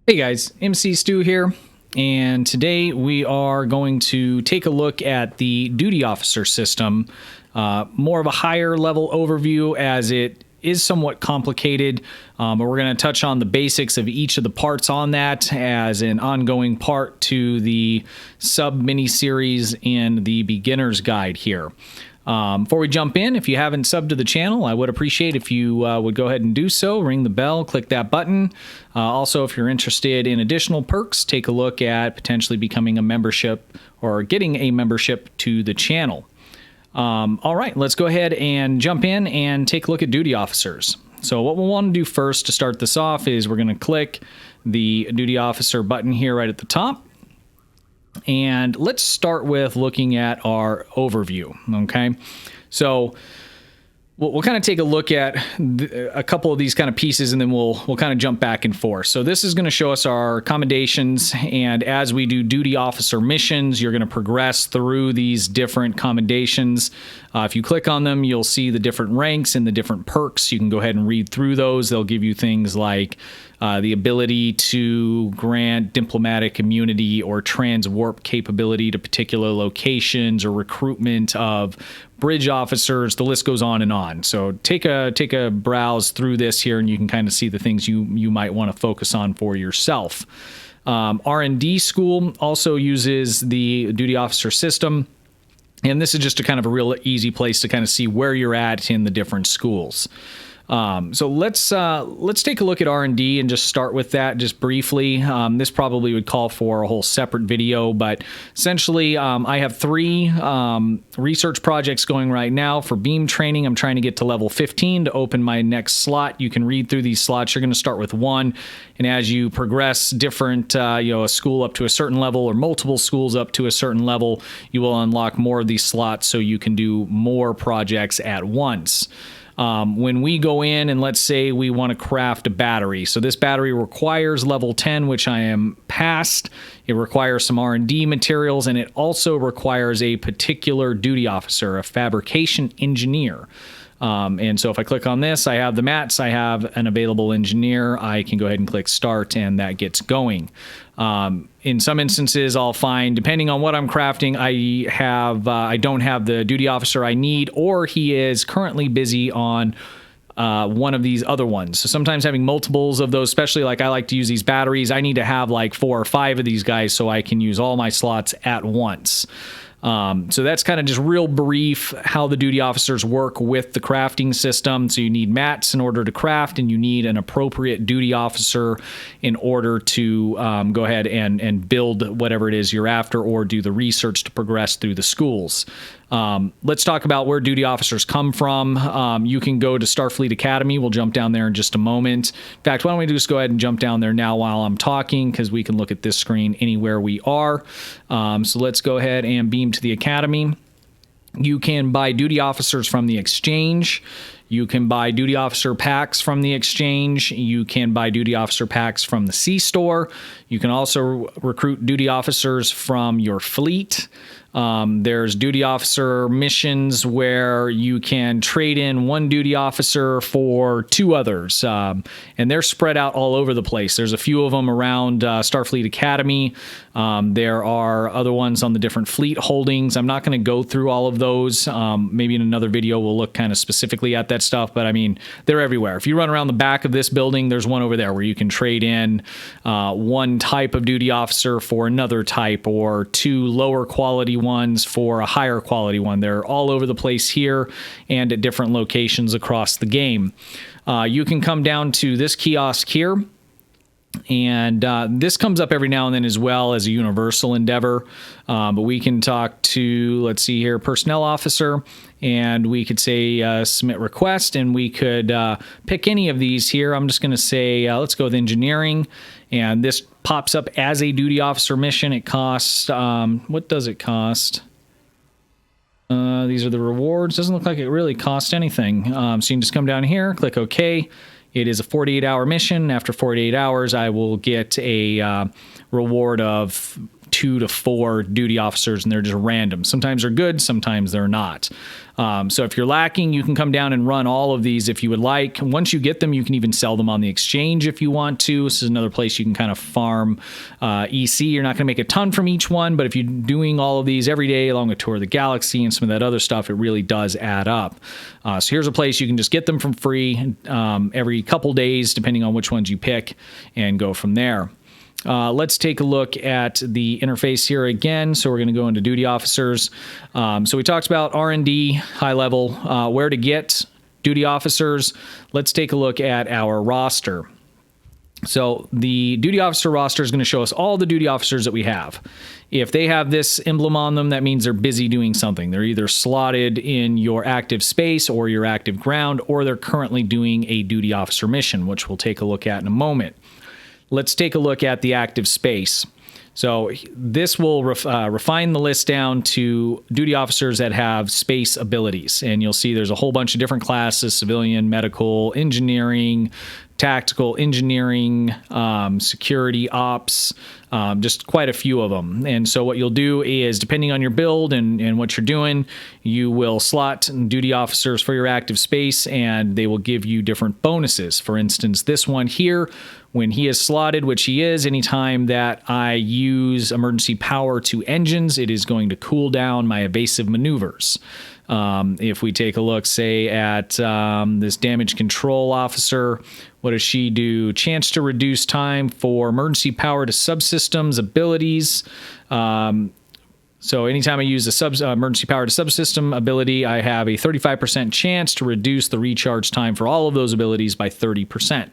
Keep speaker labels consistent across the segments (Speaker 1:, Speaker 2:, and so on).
Speaker 1: Hey guys, MC Stu here, and today we are going to take a look at the duty officer system, more of a higher level overview as it is somewhat complicated, but we're going to touch on the basics of each of the parts on that as an ongoing part to the sub mini series in the beginner's guide here. Before we jump in, if you haven't subbed to the channel, I would appreciate if you would go ahead and do so. Ring the bell, click that button. Also, if you're interested in additional perks, take a look at potentially becoming a membership or getting a membership to the channel. All right, let's go ahead and jump in and take a look at duty officers. So what we'll want to do first to start this off is we're going to click the duty officer button here right at the top. And let's start with looking at our overview, okay? So we'll kind of take a look at a couple of these kind of pieces, and then we'll kind of jump back and forth. So this is going to show us our commendations, and as we do duty officer missions, you're going to progress through these different commendations. If you click on them, you'll see the different ranks and the different perks. You can go ahead and read through those. They'll give you things like the ability to grant diplomatic immunity or transwarp capability to particular locations, or recruitment of bridge officers. The list goes on and on. So take a browse through this here, and you can kind of see the things you might want to focus on for yourself. R&D school also uses the duty officer system, and this is just a kind of a real easy place to kind of see where you're at in the different schools. So let's take a look at R&D and just start with that just briefly. This probably would call for a whole separate video, but essentially I have 3 research projects going right now for beam training. I'm trying to get to level 15 to open my next slot. You can read through these slots. You're going to start with 1, and as you progress different, a school up to a certain level or multiple schools up to a certain level, you will unlock more of these slots so you can do more projects at once. When we go in and let's say we want to craft a battery. So this battery requires level 10, which I am past. It requires some R&D materials, and it also requires a particular duty officer, a fabrication engineer. And so if I click on this, I have the mats, I have an available engineer. I can go ahead and click start, and that gets going. In some instances, I'll find, depending on what I'm crafting, I don't have the duty officer I need, or he is currently busy on one of these other ones. So sometimes having multiples of those, especially like I like to use these batteries, I need to have like 4 or 5 of these guys so I can use all my slots at once. So that's kind of just real brief how the duty officers work with the crafting system. So you need mats in order to craft, and you need an appropriate duty officer in order to go ahead and build whatever it is you're after, or do the research to progress through the schools. Let's talk about where duty officers come from. You can go to Starfleet Academy. We'll jump down there in just a moment. In fact, why don't we just go ahead and jump down there now while I'm talking, because we can look at this screen anywhere we are. So let's go ahead and beam to the Academy. You can buy duty officers from the exchange. You can buy duty officer packs from the exchange. You can buy duty officer packs from the C-store. You can also recruit duty officers from your fleet. There's duty officer missions where you can trade in 1 duty officer for 2 others, and they're spread out all over the place. There's a few of them around Starfleet Academy. There are other ones on the different fleet holdings. I'm not going to go through all of those. Maybe in another video we'll look kind of specifically at that stuff, but I mean, they're everywhere. If you run around the back of this building, there's one over there where you can trade in 1 type of duty officer for another type, or 2 lower quality ones for a higher quality one. They're all over the place here and at different locations across the game. You can come down to this kiosk here, and this comes up every now and then as well as a universal endeavor, but we can talk to, let's see here, personnel officer, and we could say submit request, and we could pick any of these here. I'm just going to say let's go with engineering, and this pops up as a duty officer mission. It costs, what does it cost? These are the rewards. Doesn't look like it really costs anything. So you can just come down here, click OK. It is a 48-hour mission. After 48 hours, I will get a reward of 2 to 4 duty officers, and they're just random. Sometimes they're good, sometimes they're not. So if you're lacking, you can come down and run all of these if you would like. Once you get them, you can even sell them on the exchange if you want to. This is another place you can kind of farm EC. You're not going to make a ton from each one, but if you're doing all of these every day along with Tour of the Galaxy and some of that other stuff, it really does add up. So here's a place you can just get them from free every couple days, depending on which ones you pick, and go from there. Let's take a look at the interface here again. So we're going to go into duty officers. So we talked about R&D, high level, where to get duty officers. Let's take a look at our roster. So the duty officer roster is going to show us all the duty officers that we have. If they have this emblem on them, that means they're busy doing something. They're either slotted in your active space or your active ground, or they're currently doing a duty officer mission, which we'll take a look at in a moment. Let's take a look at the active space. So this will refine the list down to duty officers that have space abilities. And you'll see there's a whole bunch of different classes: civilian, medical, engineering, tactical, engineering, security, ops, just quite a few of them. And so what you'll do is, depending on your build and what you're doing, you will slot duty officers for your active space, and they will give you different bonuses. For instance, this one here, when he is slotted, which he is, anytime that I use emergency power to engines, it is going to cool down my evasive maneuvers. If we take a look, say, at this damage control officer, what does she do? Chance to reduce time for emergency power to subsystems abilities. So anytime I use a emergency power to subsystem ability, I have a 35% chance to reduce the recharge time for all of those abilities by 30%.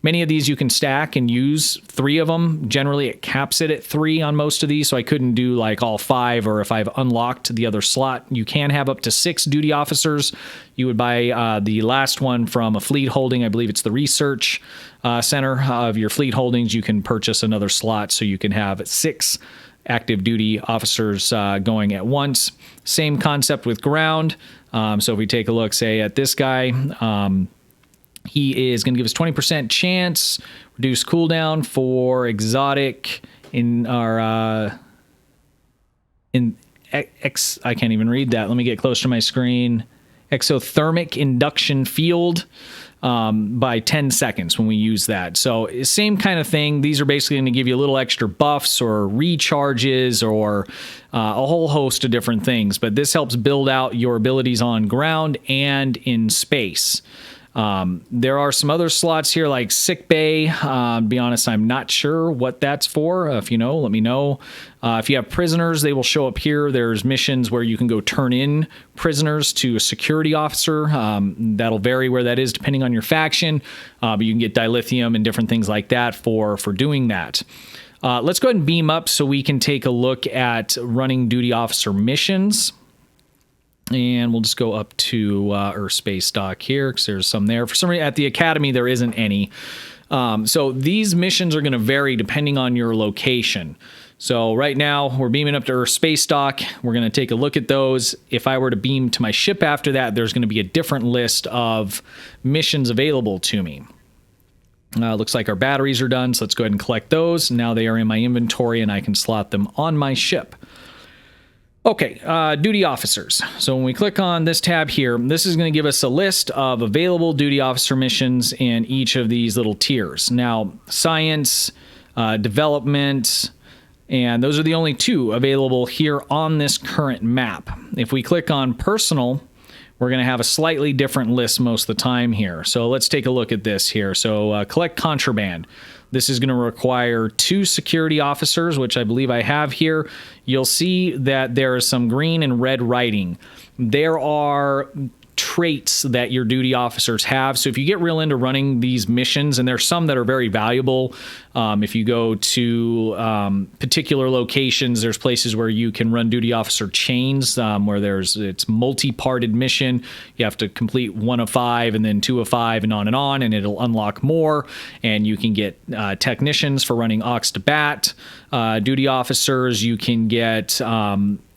Speaker 1: Many of these you can stack and use 3 of them. Generally, it caps it at 3 on most of these, so I couldn't do like all 5, or if I've unlocked the other slot, you can have up to 6 duty officers. You would buy the last one from a fleet holding. I believe it's the research center of your fleet holdings. You can purchase another slot so you can have 6 active duty officers going at once. Same concept with ground. So if we take a look, say, at this guy, he is going to give us 20% chance, reduce cooldown for exotic in our I can't even read that. Let me get closer to my screen. Exothermic induction field by 10 seconds when we use that. So same kind of thing. These are basically going to give you a little extra buffs or recharges or a whole host of different things. But this helps build out your abilities on ground and in space. There are some other slots here like sick bay. To be honest, I'm not sure what that's for. If you know, let me know. If you have prisoners, they will show up here. There's missions where you can go turn in prisoners to a security officer. That'll vary where that is depending on your faction, but you can get dilithium and different things like that for doing that. Let's go ahead and beam up so we can take a look at running duty officer missions. And we'll just go up to Earth Space Dock here because there's some there. For some reason, at the Academy, there isn't any. So these missions are going to vary depending on your location. So right now, we're beaming up to Earth Space Dock. We're going to take a look at those. If I were to beam to my ship after that, there's going to be a different list of missions available to me. Looks like our batteries are done, so let's go ahead and collect those. Now they are in my inventory, and I can slot them on my ship. Okay, duty officers. So when we click on this tab here, this is going to give us a list of available duty officer missions in each of these little tiers. Now, science, development, and those are the only 2 available here on this current map. If we click on personal, we're going to have a slightly different list most of the time here. So let's take a look at this here. So collect contraband. This is going to require 2 security officers, which I believe I have here. You'll see that there is some green and red writing. There are traits that your duty officers have. So if you get real into running these missions, and there's some that are very valuable, if you go to particular locations, there's places where you can run duty officer chains, where it's multi-parted mission. You have to complete 1 of 5 and then 2 of 5 and on, and it'll unlock more. And you can get technicians for running aux to bat. Duty officers, you can get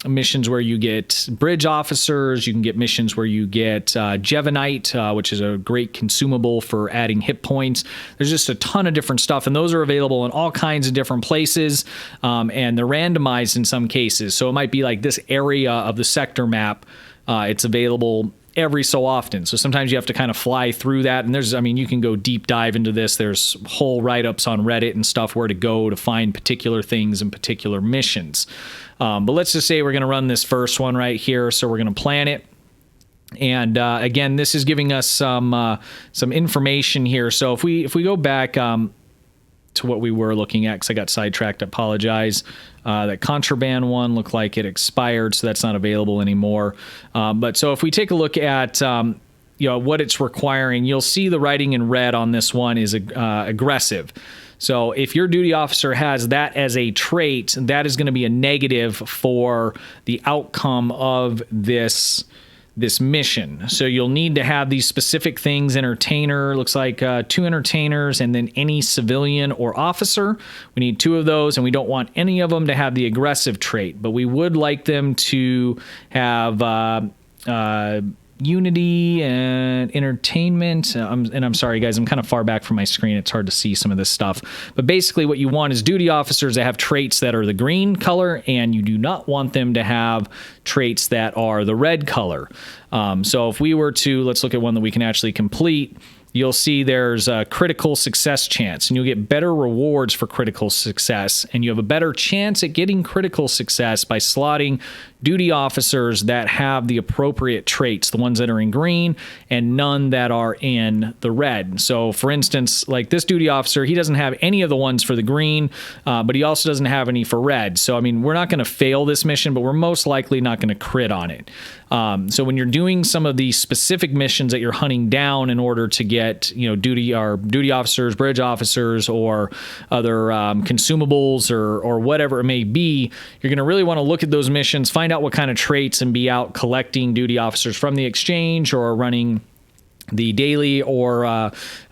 Speaker 1: missions where you get bridge officers. You can get missions where you get Jevanite, which is a great consumable for adding hit points. There's just a ton of different stuff, and those are available in all kinds of different places, and they're randomized in some cases. So it might be like this area of the sector map, it's available every so often. So sometimes you have to kind of fly through that. And there's, I mean, you can go deep dive into this. There's whole write-ups on Reddit and stuff where to go to find particular things and particular missions. But let's just say we're going to run this first one right here. So we're going to plan it. And again, this is giving us some information here. So if we go back to what we were looking at, because I got sidetracked, I apologize. That contraband one looked like it expired, so that's not available anymore. But so if we take a look at what it's requiring, you'll see the writing in red on this one is aggressive. So if your duty officer has that as a trait, that is going to be a negative for the outcome of this mission. So you'll need to have these specific things: entertainer, looks like 2 entertainers, and then any civilian or officer. We need 2 of those, and we don't want any of them to have the aggressive trait, but we would like them to have unity and entertainment. I'm sorry, guys, I'm kind of far back from my screen. It's hard to see some of this stuff. But basically what you want is duty officers that have traits that are the green color, and you do not want them to have traits that are the red color. So if we were to, let's look at one that we can actually complete. You'll see there's a critical success chance, and you'll get better rewards for critical success, and you have a better chance at getting critical success by slotting duty officers that have the appropriate traits, the ones that are in green and none that are in the red. So for instance, like this duty officer, he doesn't have any of the ones for the green, but he also doesn't have any for red. So I mean, we're not going to fail this mission, but we're most likely not going to crit on it. So when you're doing some of these specific missions that you're hunting down in order to get, duty officers, bridge officers, or other consumables or whatever it may be, you're going to really want to look at those missions, find out what kind of traits, and be out collecting duty officers from the exchange, or running the daily or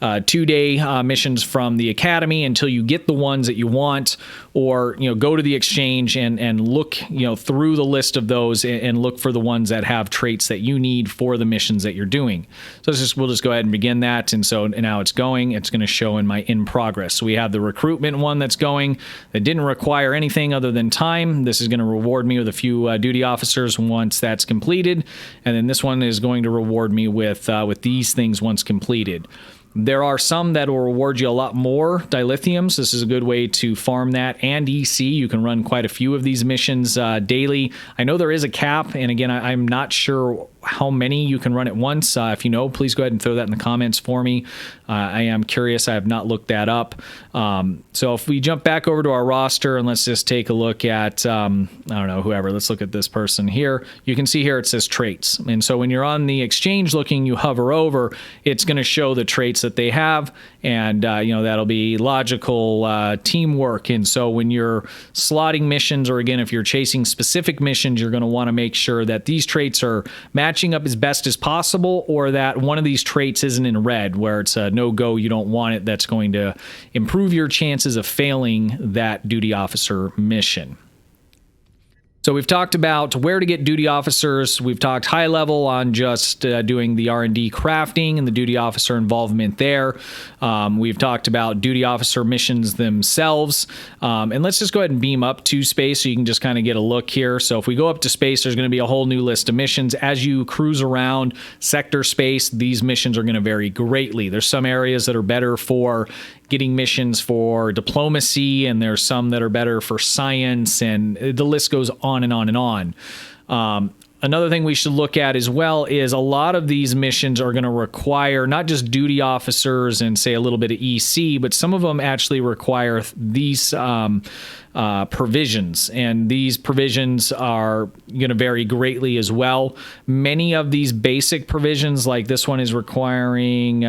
Speaker 1: 2-day missions from the academy until you get the ones that you want, or go to the exchange and look through the list of those and look for the ones that have traits that you need for the missions that you're doing. So we'll just go ahead and begin that. And so now it's going to show in my in progress. So we have the recruitment one that's going, that didn't require anything other than time. This is going to reward me with a few duty officers once that's completed, and then this one is going to reward me with these things once completed. There are some that will reward you a lot more dilithiums. This is a good way to farm that, and EC. You can run quite a few of these missions daily. I know there is a cap, and again, I'm not sure how many you can run at once. If you know, please go ahead and throw that in the comments for me. I am curious. I have not looked that up. So if we jump back over to our roster and let's just take a look at, I don't know, whoever. Let's look at this person here. You can see here it says traits. And so when you're on the exchange looking, you hover over, it's going to show the traits that they have. And, that'll be logical, teamwork. And so when you're slotting missions, or again, if you're chasing specific missions, you're going to want to make sure that these traits are matching up as best as possible, or that one of these traits isn't in red, where it's a no-go, you don't want it. That's going to improve your chances of failing that duty officer mission. So we've talked about where to get duty officers. We've talked high level on just doing the R&D crafting and the duty officer involvement there. We've talked about duty officer missions themselves. And let's just go ahead and beam up to space so you can just kind of get a look here. So if we go up to space, there's going to be a whole new list of missions. As you cruise around sector space, these missions are going to vary greatly. There's some areas that are better for getting missions for diplomacy, and there's some that are better for science, and the list goes on and on and on. Another thing we should look at as well is a lot of these missions are going to require not just duty officers and say a little bit of EC, but some of them actually require these provisions, and these provisions are going to vary greatly as well. Many of these basic provisions, like this one, is requiring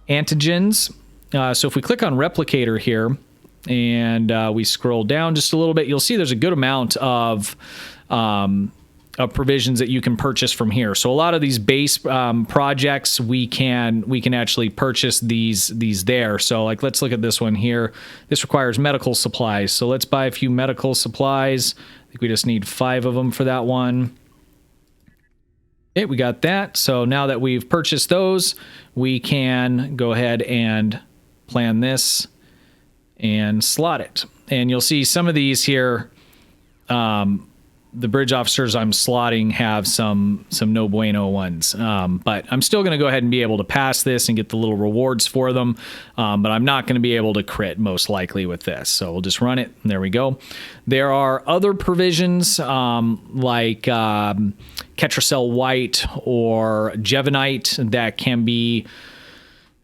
Speaker 1: antigens. So if we click on replicator here and we scroll down just a little bit, you'll see there's a good amount of provisions that you can purchase from here. So a lot of these base projects, we can actually purchase these there. So like, let's look at this one here. This requires medical supplies. So let's buy a few medical supplies. I think we just need 5 of them for that one. Okay, we got that. So now that we've purchased those, we can go ahead and plan this. and slot it. And you'll see some of these here, the bridge officers I'm slotting have some no bueno ones, but I'm still going to go ahead and be able to pass this and get the little rewards for them, but I'm not going to be able to crit most likely with this. So we'll just run it. There we go. There are other provisions like Ketracel White or Jevonite that can be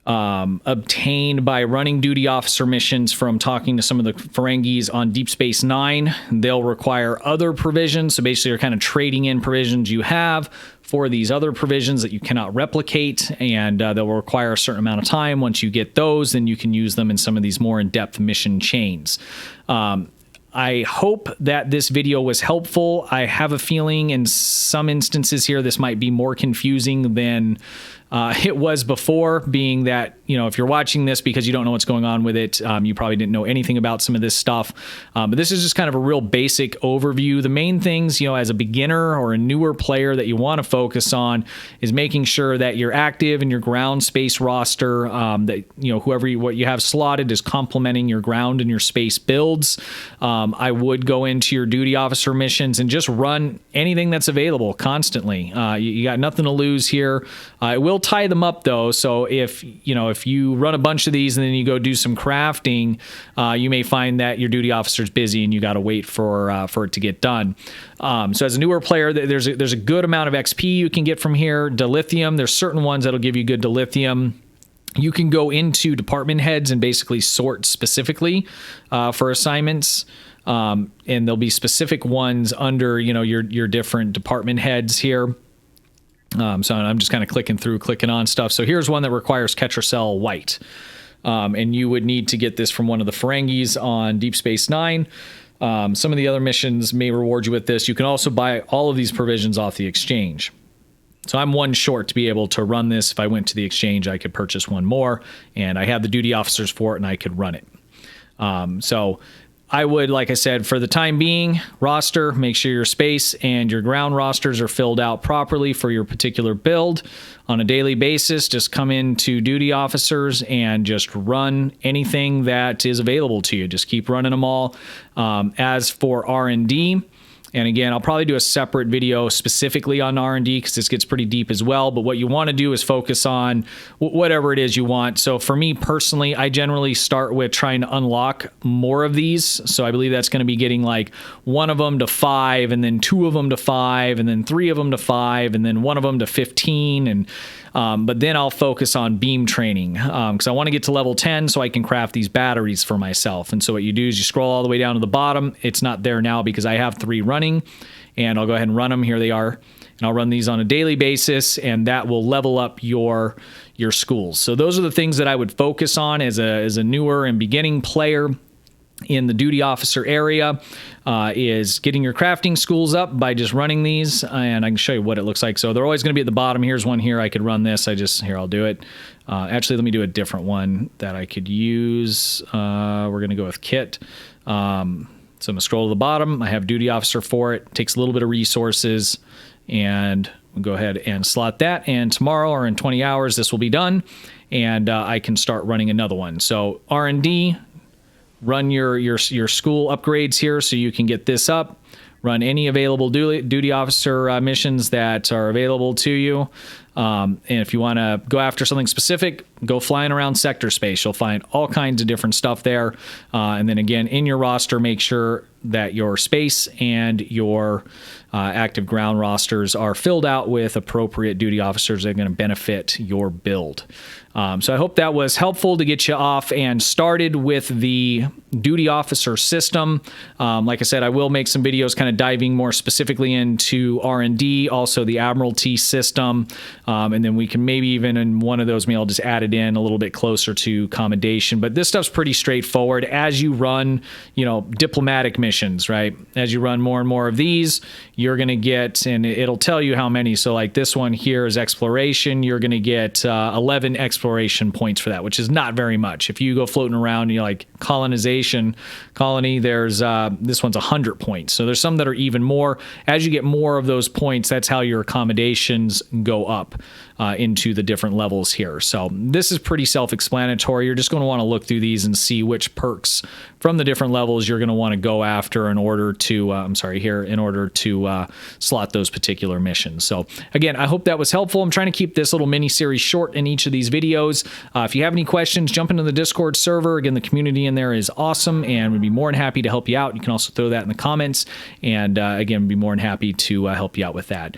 Speaker 1: obtained by running duty officer missions from talking to some of the Ferengis on Deep Space Nine. They'll require other provisions. So basically you're kind of trading in provisions you have for these other provisions that you cannot replicate, and they'll require a certain amount of time. Once you get those, then you can use them in some of these more in-depth mission chains. I hope that this video was helpful. I have a feeling in some instances here this might be more confusing than it was before, being that, you know, if you're watching this because you don't know what's going on with it, you probably didn't know anything about some of this stuff. But this is just kind of a real basic overview. The main things, you know, as a beginner or a newer player that you want to focus on is making sure that you're active in your ground space roster, that, you know, what you have slotted is complementing your ground and your space builds. I would go into your duty officer missions and just run anything that's available constantly. You got nothing to lose here. It will tie them up though, so if you run a bunch of these and then you go do some crafting, you may find that your duty officer's busy and you got to wait for it to get done. So as a newer player, there's a good amount of XP you can get from here. Dilithium, there's certain ones that'll give you good dilithium. You can go into department heads and basically sort specifically for assignments. And there'll be specific ones under, you know, your different department heads here. So I'm just kind of clicking on stuff. So here's one that requires Ketracel White. And you would need to get this from one of the Ferengis on Deep Space Nine. Some of the other missions may reward you with this. You can also buy all of these provisions off the exchange. So I'm one short to be able to run this. If I went to the exchange, I could purchase one more, and I have the duty officers for it, and I could run it. So I would, like I said, for the time being, roster, make sure your space and your ground rosters are filled out properly for your particular build. On a daily basis, just come into duty officers and just run anything that is available to you. Just keep running them all. As for R&D, and again, I'll probably do a separate video specifically on R&D because this gets pretty deep as well. But what you want to do is focus on whatever it is you want. So for me personally, I generally start with trying to unlock more of these. So I believe that's going to be getting like one of them to 5, and then 2 of them to 5, and then 3 of them to 5, and then 1 of them to 15. And but then I'll focus on beam training because I want to get to level 10 so I can craft these batteries for myself. And so what you do is you scroll all the way down to the bottom. It's not there now because I have 3 running, and I'll go ahead and run them. Here they are. And I'll run these on a daily basis, and that will level up your schools. So those are the things that I would focus on as a newer and beginning player in the duty officer area, is getting your crafting schools up by just running these, and I can show you what it looks like. So they're always going to be at the bottom. Here's one here. I could run this. Here, I'll do it. Actually, let me do a different one that I could use. We're going to go with kit. So I'm going to scroll to the bottom. I have duty officer for it. Takes a little bit of resources, and we'll go ahead and slot that. And tomorrow or in 20 hours, this will be done, and I can start running another one. So R&D, run your school upgrades here so you can get this up. Run any available duty officer missions that are available to you. And if you want to go after something specific, go flying around sector space. You'll find all kinds of different stuff there. And then again, in your roster, make sure that your space and your active ground rosters are filled out with appropriate duty officers that are going to benefit your build. So I hope that was helpful to get you off and started with the duty officer system. Like I said, I will make some videos kind of diving more specifically into R&D, also the Admiralty system, and then we can maybe even in one of those, maybe I'll just add it in a little bit closer to commendation. But this stuff's pretty straightforward as you run, diplomatic missions, right? As you run more and more of these, you're going to get, and it'll tell you how many. So like this one here is exploration. You're going to get 11 exploration points for that, which is not very much. If you go floating around, you're like colony, there's this one's 100 points. So there's some that are even more. As you get more of those points, that's how your accommodations go up. into the different levels here. So this is pretty self-explanatory. You're just going to want to look through these and see which perks from the different levels you're going to want to go after in order to, in order to slot those particular missions. So again, I hope that was helpful. I'm trying to keep this little mini series short in each of these videos. If you have any questions, jump into the Discord server. Again, the community in there is awesome, and we'd be more than happy to help you out. You can also throw that in the comments, and again, we'd be more than happy to help you out with that.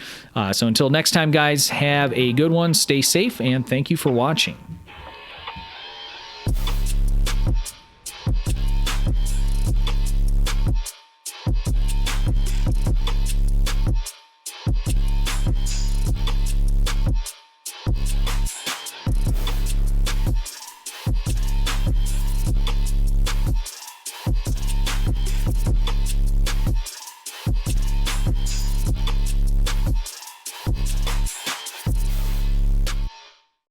Speaker 1: So until next time, guys, have a good one, stay safe, and thank you for watching.